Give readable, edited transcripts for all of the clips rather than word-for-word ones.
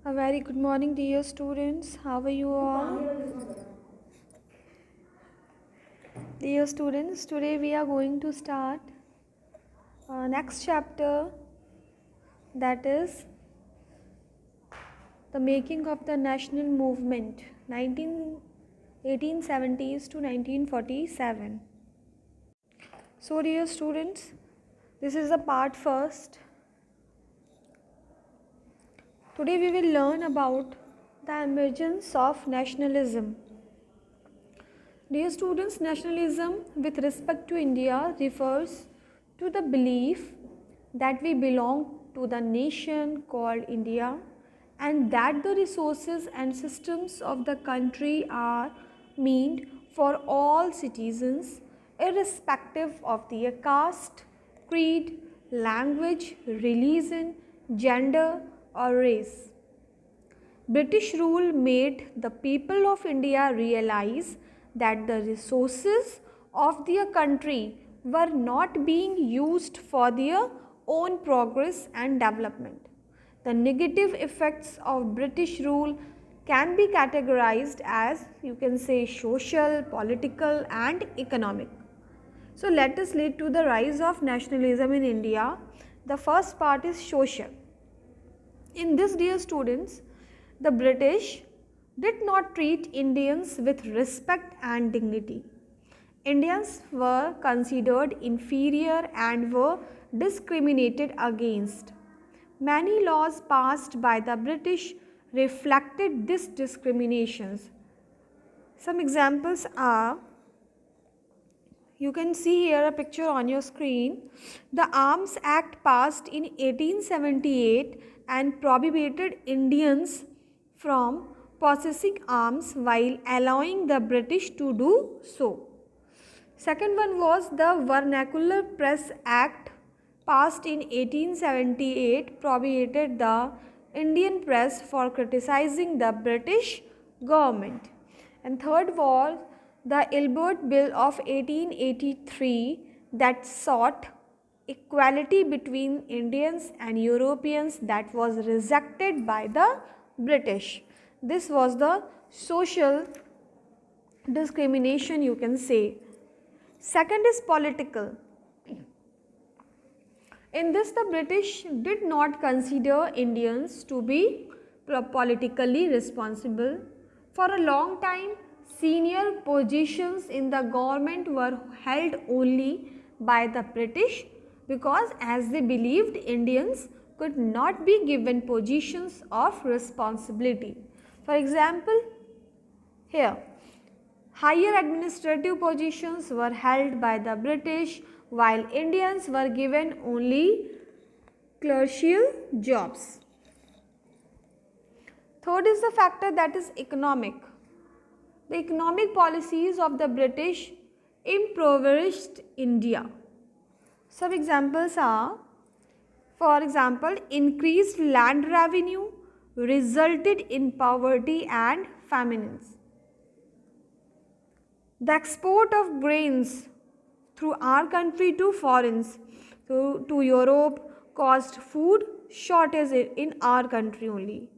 A very good morning, dear students. How are you all? Dear students, today we are going to start next chapter, that is the making of the national movement 1870s to 1947. So dear students, this is the part first. Today we will learn about the emergence of nationalism. Dear students, nationalism with respect to India refers to the belief that we belong to the nation called India and that the resources and systems of the country are meant for all citizens irrespective of their caste, creed, language, religion, gender or race. British rule made the people of India realize that the resources of their country were not being used for their own progress and development. The negative effects of British rule can be categorized as, you can say, social, political and economic. So let us lead to the rise of nationalism in India. The first part is social. In this, dear students, the British did not treat Indians with respect and dignity. Indians were considered inferior and were discriminated against. Many laws passed by the British reflected this discriminations. Some examples are, you can see here a picture on your screen. The Arms Act passed in 1878 and prohibited Indians from possessing arms while allowing the British to do so. Second one was the Vernacular Press Act passed in 1878 prohibited the Indian press for criticizing the British government. And third was the Ilbert Bill of 1883 that sought equality between Indians and Europeans, that was rejected by the British. This was the social discrimination, you can say. Second is political. In this, the British did not consider Indians to be politically responsible. For a long time, senior positions in the government were held only by the British because, as they believed, Indians could not be given positions of responsibility. For example, here, higher administrative positions were held by the British while Indians were given only clerical jobs. Third is the factor that is economic. The economic policies of the British impoverished India. Some examples are, for example, increased land revenue resulted in poverty and famines. The export of grains through our country to foreigners, to Europe, caused food shortage in our country only.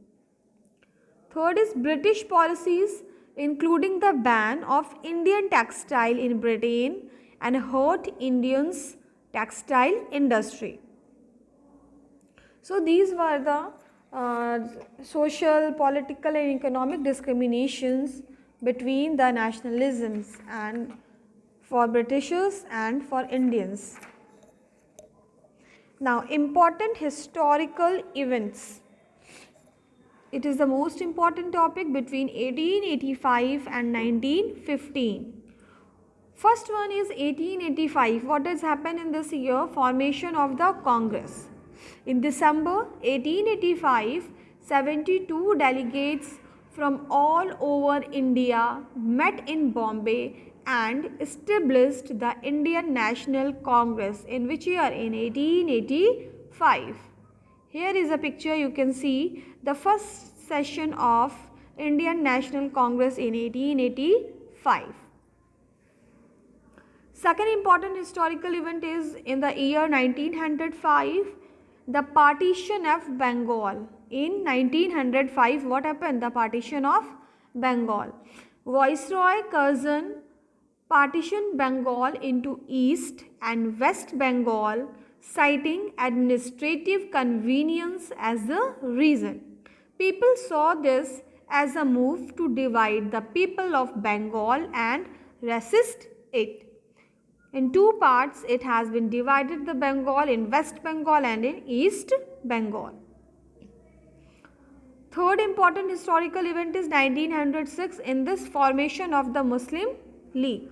Third is British policies including the ban of Indian textile in Britain and hurt Indians' textile industry. So these were the social, political and economic discriminations between the nationalisms and for Britishers and for Indians. Now, important historical events. It is the most important topic between 1885 and 1915. First one is 1885. What has happened in this year? Formation of the Congress. In December 1885, 72 delegates from all over India met in Bombay and established the Indian National Congress. In which year? In 1885. Here is a picture, you can see the first session of Indian National Congress in 1885. Second important historical event is in the year 1905, the partition of Bengal In 1905, what happened? The partition of Bengal. Viceroy Curzon partitioned Bengal into East and West Bengal, citing administrative convenience as the reason. People saw this as a move to divide the people of Bengal and resist it. In two parts, it has been divided the Bengal in West Bengal and in East Bengal. Third important historical event is 1906 in this formation of the Muslim League.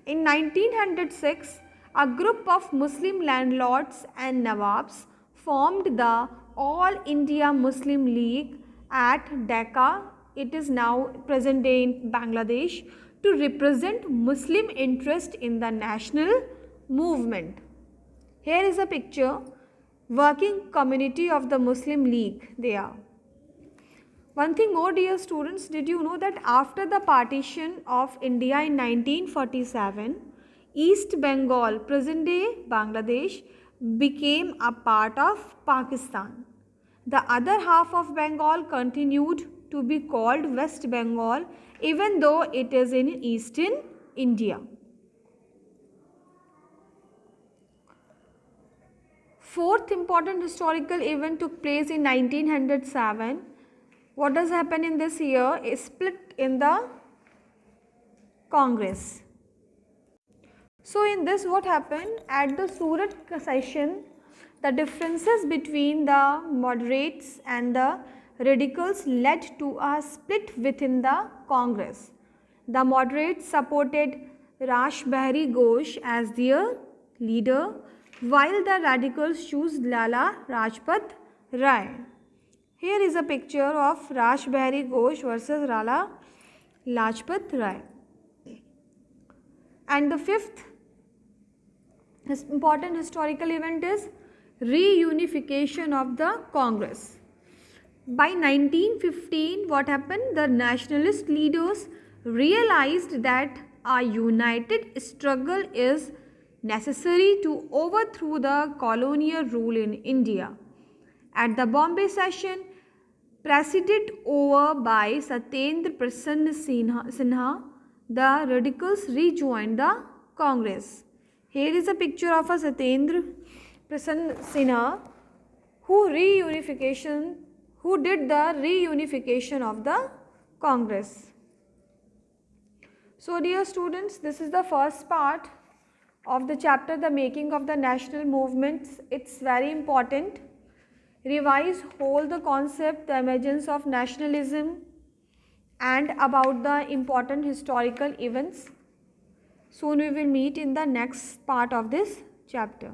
In 1906, a group of Muslim landlords and Nawabs formed the All India Muslim League at Dhaka. It is now present day in Bangladesh, to represent Muslim interest in the national movement. Here is a picture, working community of the Muslim League there. One thing more, dear students, did you know that after the partition of India in 1947, East Bengal, present day Bangladesh, became a part of Pakistan. The other half of Bengal continued to be called West Bengal, even though it is in eastern India. Fourth important historical event took place in 1907. What does happen in this year? A split in the Congress. So in this, what happened? At the Surat session, the differences between the moderates and the radicals led to a split within the Congress. The moderates supported Rash Behari Ghosh as their leader, while the radicals chose Lala Rajpat Rai. Here is a picture of Rash Behari Ghosh versus Lala Lajpat Rai. And the fifth important historical event is reunification of the Congress. By 1915, what happened? The nationalist leaders realized that a united struggle is necessary to overthrow the colonial rule in India. At the Bombay session, presided over by Satyendra Prasanna Sinha, the radicals rejoined the Congress. Here is a picture of a Satyendra Prasanna Sinha who did the reunification of the Congress. So dear students, this is the first part of the chapter, the making of the national movements. It's very important. Revise whole the concept, the emergence of nationalism, and about the important historical events. Soon we will meet in the next part of this chapter.